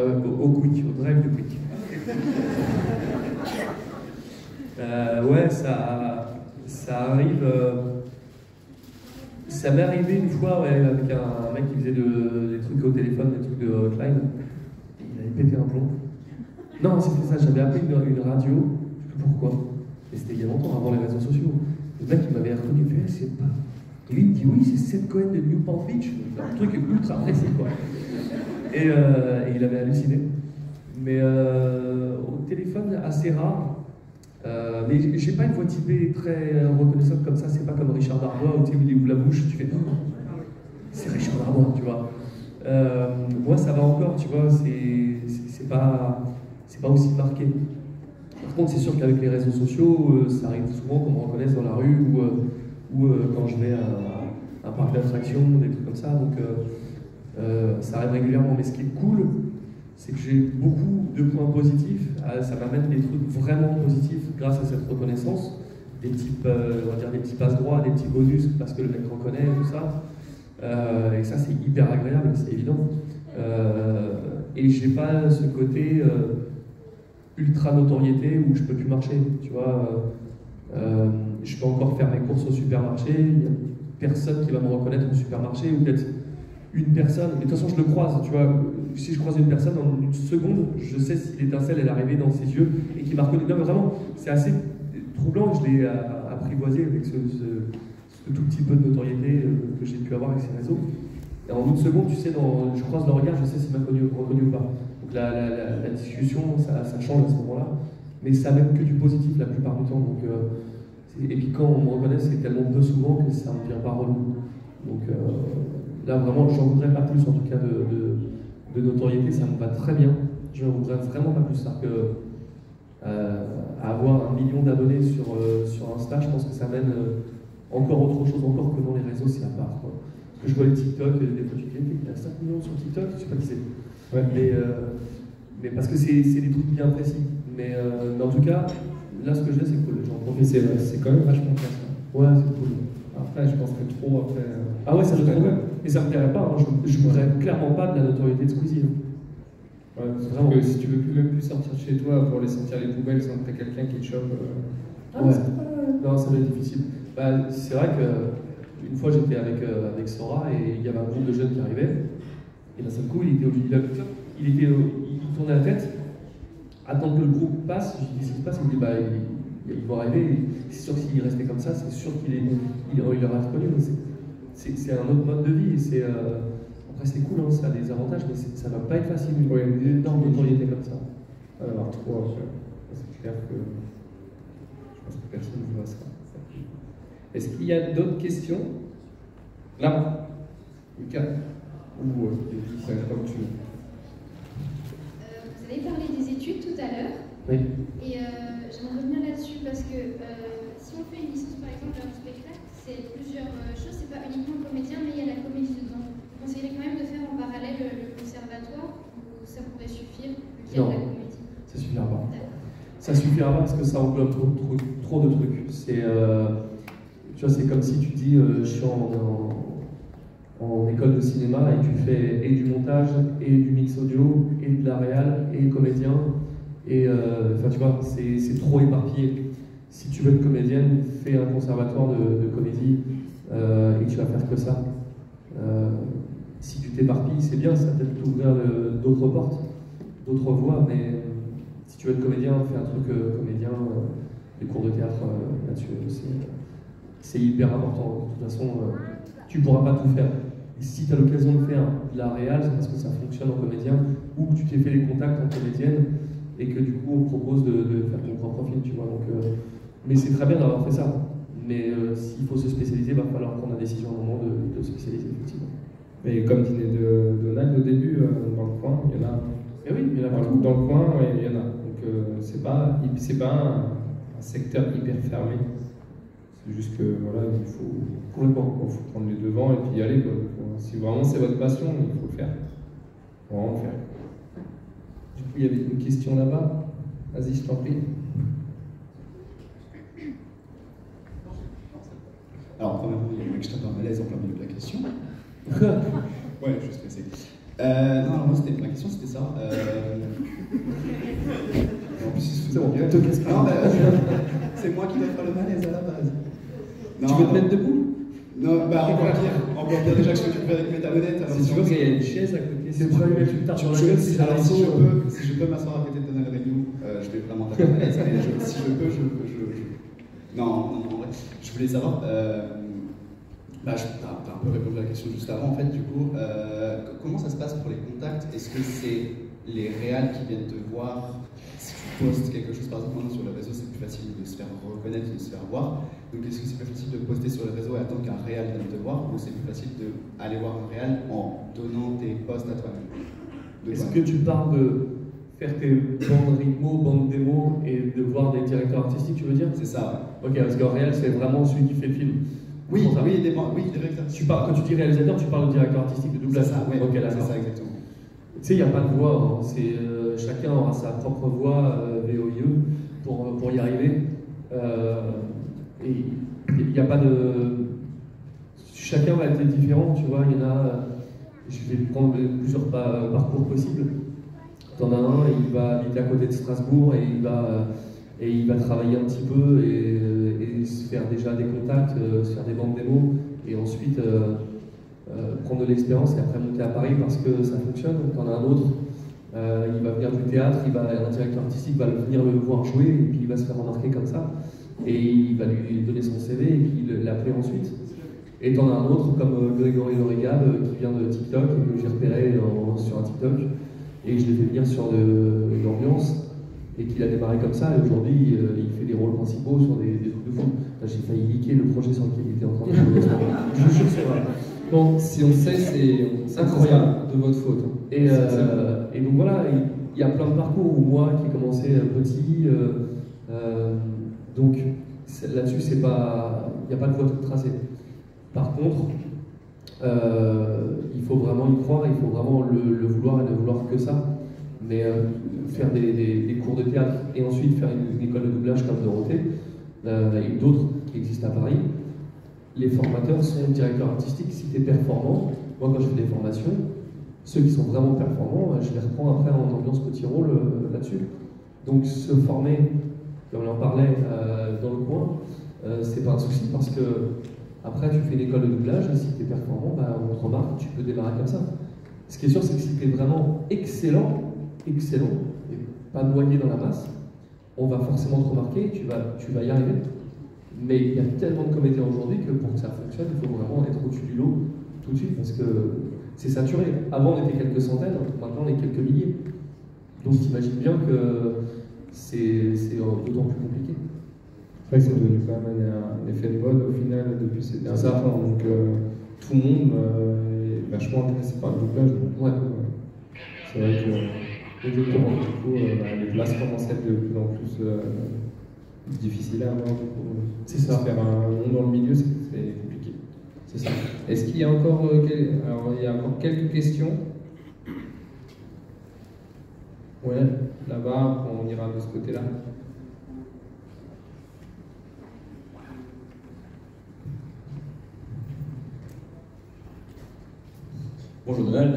Au Quick, au drive de Quick. Ouais, ça arrive. Ça m'est arrivé une fois ouais, avec un mec qui faisait des trucs au téléphone, des trucs de hotline. Il avait pété un plomb. Non, c'était ça, j'avais appelé une radio, je sais plus pourquoi. Et c'était il y a longtemps, avant les réseaux sociaux. Le mec, il m'avait reconnu, il fait, c'est pas. Et lui, il me dit, oui, c'est Seth Cohen de Newport Beach. Un truc ultra précis, quoi. Et il avait halluciné. Mais au téléphone, assez rare. Mais j'ai pas une voix typée très reconnaissable comme ça, c'est pas comme Richard Darbois où tu sais, il ouvre la bouche, tu fais non, c'est Richard Darbois, tu vois. Moi ça va encore, tu vois, c'est pas aussi marqué. Par contre, c'est sûr qu'avec les réseaux sociaux, ça arrive souvent qu'on me reconnaisse dans la rue ou quand je vais à un parc d'attractions, des trucs comme ça, donc ça arrive régulièrement. Mais ce qui est cool, c'est que j'ai beaucoup de points positifs, ça m'amène des trucs vraiment positifs grâce à cette reconnaissance, des petits, on va dire des petits passe-droits, des petits bonus parce que le mec reconnaît, tout ça. Et ça c'est hyper agréable, c'est évident. Et j'ai pas ce côté ultra notoriété où je peux plus marcher, tu vois. Je peux encore faire mes courses au supermarché, il n'y a personne qui va me reconnaître au supermarché, ou peut-être une personne, mais de toute façon je le croise, tu vois. Si je croise une personne, en une seconde, je sais si l'étincelle est arrivée dans ses yeux et qui m'a reconnu. Non mais vraiment, c'est assez troublant, je l'ai apprivoisé avec ce tout petit peu de notoriété que j'ai pu avoir avec ces réseaux. Et en une seconde, tu sais, je croise le regard, je sais s'il m'a reconnu ou pas. Donc la discussion, ça change à ce moment-là, mais ça mène que du positif la plupart du temps. Donc, et puis quand on me reconnaît, c'est tellement peu souvent que ça ne me vient pas relou. Donc là, vraiment, j'en voudrais pas plus en tout cas de notoriété, ça me va très bien. Je voudrais vraiment pas plus ça que avoir 1 million d'abonnés sur Insta. Je pense que ça mène encore autre chose, encore que dans les réseaux, c'est à part. Quoi. Parce que je vois les TikTok, des fois tu dis il y a 5 millions sur TikTok, je sais pas qui c'est. Ouais. Mais parce que c'est des trucs bien précis. Mais en tout cas, là ce que je dis, c'est cool. J'en profite. C'est quand même vachement classe. Ouais, c'est cool. Après, je pense que trop après. Ah ouais, ça je trouve. Et ça me plairait pas, hein. Je voudrais clairement pas de la notoriété de Squeezie. Ouais, vraiment. Que si tu veux même plus sortir de chez toi pour aller sortir les poubelles sans que tu aies quelqu'un qui te chope. Ouais. Non, ça va être difficile. Bah, c'est vrai qu'une fois j'étais avec Sora et il y avait un groupe de jeunes qui arrivaient. Et d'un seul coup, il tournait la tête, attendre que le groupe passe. Je lui dis qu'est-ce qui se passe? Il me dit bah, ils vont arriver. C'est sûr que s'il restait comme ça, c'est sûr qu'il aurait reconnu. C'est un autre mode de vie. Après, c'est cool, hein, ça a des avantages, mais ça va pas être facile. Il y a une énorme notoriété comme ça. Ça va avoir trop après. C'est clair que je pense que personne ne voit ça. Est-ce qu'il y a d'autres questions? Là, Lucas ou comme tu veux. Vous avez parlé des études tout à l'heure. Oui. Et j'aimerais revenir là-dessus parce que si on fait une licence par exemple d'un spectacle, c'est plusieurs choses, c'est pas uniquement comédien, mais il y a la comédie dedans. Vous conseilleriez quand même de faire en parallèle le conservatoire ou ça pourrait suffire vu qu'il y a de la comédie? Ça suffira pas. Ça suffira pas parce que ça englobe trop de trucs. Tu vois, c'est comme si tu dis je suis en école de cinéma et tu fais et du montage, et du mix audio, et de la réal, et comédien. Et enfin, tu vois, c'est trop éparpillé. Si tu veux être comédienne, fais un conservatoire de comédie et tu vas faire que ça. Si tu t'éparpilles, c'est bien, ça va peut-être t'ouvrir d'autres portes, d'autres voies, mais si tu veux être comédien, fais un truc comédien, des cours de théâtre là-dessus. C'est hyper important. De toute façon, tu ne pourras pas tout faire. Et si tu as l'occasion de faire de la réal, c'est parce que ça fonctionne en comédien, ou que tu t'es fait les contacts en comédienne, et que du coup on te propose de faire ton propre film, tu vois. Donc, mais c'est très bien d'avoir fait ça. Mais s'il faut se spécialiser, il va falloir prendre la décision à un moment de se spécialiser, effectivement. Mais comme disait Donald au début, dans le coin, il y en a. Et oui, il y en a partout. Dans le coin, ouais, il y en a. Donc c'est pas un secteur hyper fermé. C'est juste que voilà, il faut prendre les devants et puis y aller, quoi. Si vraiment c'est votre passion, il faut le faire. Faut vraiment le faire. Du coup, il y avait une question là-bas. Vas-y, je t'en prie. Alors, premièrement, il y a un mec qui tape un malaise en plein milieu de la question. Ouais, je suis stressé. Non, alors moi, ma question c'était ça. En plus, c'est bon, c'est moi qui dois faire le malaise à la base. Non, tu veux te mettre debout? Non, bah encore pire déjà que je fais du coup avec mes talonnettes. Si tu veux, il y a une chaise à côté. C'est pas lui mettre une tarte sur la gueule, si alors si je peux m'asseoir à côté de Donald Renew, je vais vraiment faire le malaise, mais si je peux, Non, en vrai, je voulais savoir, t'as un peu répondu à la question juste avant en fait, du coup, comment ça se passe pour les contacts? Est-ce que c'est les réals qui viennent te voir? Si tu postes quelque chose, par exemple, maintenant sur le réseau, c'est plus facile de se faire reconnaître, de se faire voir. Donc est-ce que c'est plus facile de poster sur le réseau et attendre qu'un réal vienne te voir, ou c'est plus facile d'aller voir un réal en donnant tes posts à toi-même? Est-ce que tu parles de faire tes bandes rythmo, bandes démo et de voir des directeurs artistiques, tu veux dire? C'est ça, ouais. Ok, parce qu'en réel, c'est vraiment celui qui fait le film. Oui, directeur. Quand tu dis réalisateur, tu parles de directeur artistique, de doublage. C'est ça, oui, okay, c'est ça, exactement. Tu sais, il n'y a pas de voix, hein. Chacun aura sa propre voix VOIE pour y arriver. Et il n'y a pas de... Chacun va être différent, tu vois. Il y en a... Je vais prendre plusieurs parcours possibles. T'en as un, il va habiter à côté de Strasbourg et il va travailler un petit peu et se faire déjà des contacts, se faire des bandes démos et ensuite prendre de l'expérience et après monter à Paris parce que ça fonctionne. T'en as un autre, il va venir du théâtre, un directeur artistique va venir le voir jouer et puis il va se faire remarquer comme ça et il va lui donner son CV et puis l'appeler ensuite. Et t'en as un autre comme Grégory Lorigab qui vient de TikTok et que j'ai repéré sur un TikTok et je l'ai fait venir sur une ambiance et qu'il a démarré comme ça et aujourd'hui il fait des rôles principaux sur des trucs de fou. J'ai failli liker le projet sur lequel il était en train de jouer. Je vous jure que c'est vrai. Bon, si on sait, c'est incroyable de votre faute. Et donc voilà, il y a plein de parcours où moi qui ai commencé petit, donc là-dessus il n'y a pas de voie toute tracée. Par contre, il faut vraiment y croire, il faut vraiment le vouloir et ne vouloir que ça. Mais faire des cours de théâtre et ensuite faire une école de doublage comme Dorothée et d'autres qui existent à Paris, les formateurs sont directeurs artistiques. Si tu es performant, moi quand je fais des formations, ceux qui sont vraiment performants, je les reprends après en ambiance petit rôle là-dessus. Donc se former, comme on en parlait dans le coin, c'est pas un souci parce que après tu fais une école de doublage et si tu es performant, on te remarque, tu peux démarrer comme ça. Ce qui est sûr, c'est que si tu es vraiment excellent, et pas noyé dans la masse, on va forcément te remarquer, tu vas y arriver. Mais il y a tellement de comédiens aujourd'hui que pour que ça fonctionne, il faut vraiment être au-dessus du lot tout de suite parce que c'est saturé. Avant on était quelques centaines, maintenant on est quelques milliers. Donc t'imagines bien que c'est d'autant plus compliqué. C'est vrai que c'est devenu quand même un effet de mode au final depuis ces derniers temps. Donc tout le monde est vachement intéressé par le doublage. Ouais. C'est vrai que exactement, du coup, les places commencent à être de plus en plus difficiles à avoir. C'est ça. Faire un nom dans le milieu, c'est compliqué. C'est ça. Est-ce qu'il y a encore, il y a encore quelques questions? Ouais, là-bas, on ira de ce côté-là. Bonjour Donald,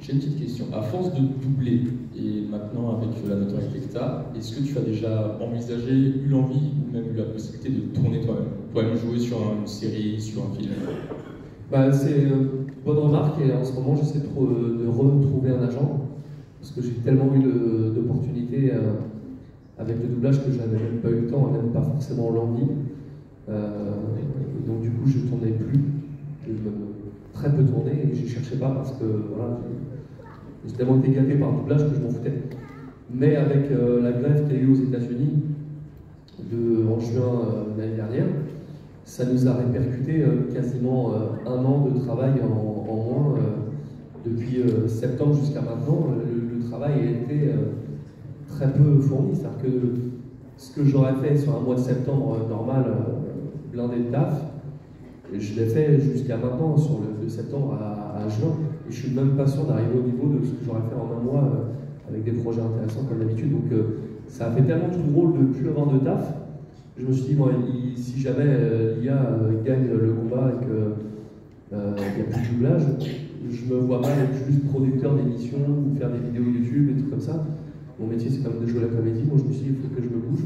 j'ai une petite question. À force de doubler, et maintenant avec la notoriété que tu as, est-ce que tu as déjà envisagé, eu l'envie ou même eu la possibilité de tourner toi-même jouer sur une série, sur un film? C'est une bonne remarque et en ce moment j'essaie de retrouver un agent parce que j'ai tellement eu d'opportunités avec le doublage que je n'avais même pas eu le temps et même pas forcément l'envie. Donc du coup je ne tournais plus. Très peu tourné et je cherchais pas parce que voilà, j'ai tellement été gâté par le doublage que je m'en foutais. Mais avec la grève qu'il y a eu aux États-Unis en juin l'année dernière, ça nous a répercuté quasiment un an de travail en moins. Depuis septembre jusqu'à maintenant, le travail a été très peu fourni. C'est-à-dire que ce que j'aurais fait sur un mois de septembre normal, blindé de taf, je l'ai fait jusqu'à maintenant, de septembre à juin, et je suis même pas sûr d'arriver au niveau de ce que j'aurais fait en un mois avec des projets intéressants comme d'habitude. Donc ça a fait tellement tout drôle de ne plus avoir de taf. Je me suis dit, si jamais l'IA gagne le combat et qu'il n'y a plus de doublage, je me vois mal être juste producteur d'émissions ou faire des vidéos YouTube et tout comme ça. Mon métier, c'est quand même de jouer la comédie. Moi, je me suis dit, il faut que je me bouge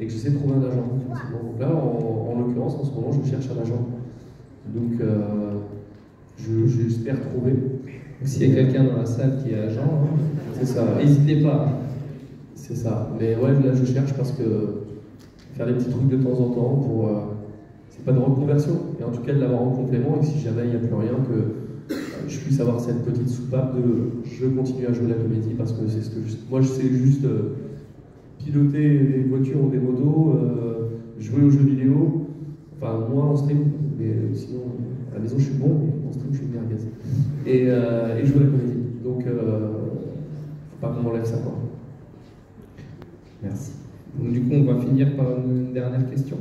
et que j'essaie de trouver un agent. Donc là, en l'occurrence, en ce moment, je cherche un agent. Donc, j'espère trouver. S'il y a quelqu'un dans la salle qui est agent, hein, c'est ça. n'hésitez pas. C'est ça. Mais ouais, là, je cherche parce que faire des petits trucs de temps en temps pour. C'est pas de reconversion, mais en tout cas de l'avoir en complément et que si jamais il n'y a plus rien, que je puisse avoir cette petite soupape de je continue à jouer la comédie parce que c'est ce que moi je sais juste piloter des voitures ou des motos, jouer aux jeux vidéo, enfin moi en stream, mais sinon à la maison je suis bon, mais en stream je suis une merguez. Et jouer la comédie. Donc faut pas qu'on m'enlève ça quoi. Merci. Donc du coup on va finir par une dernière question.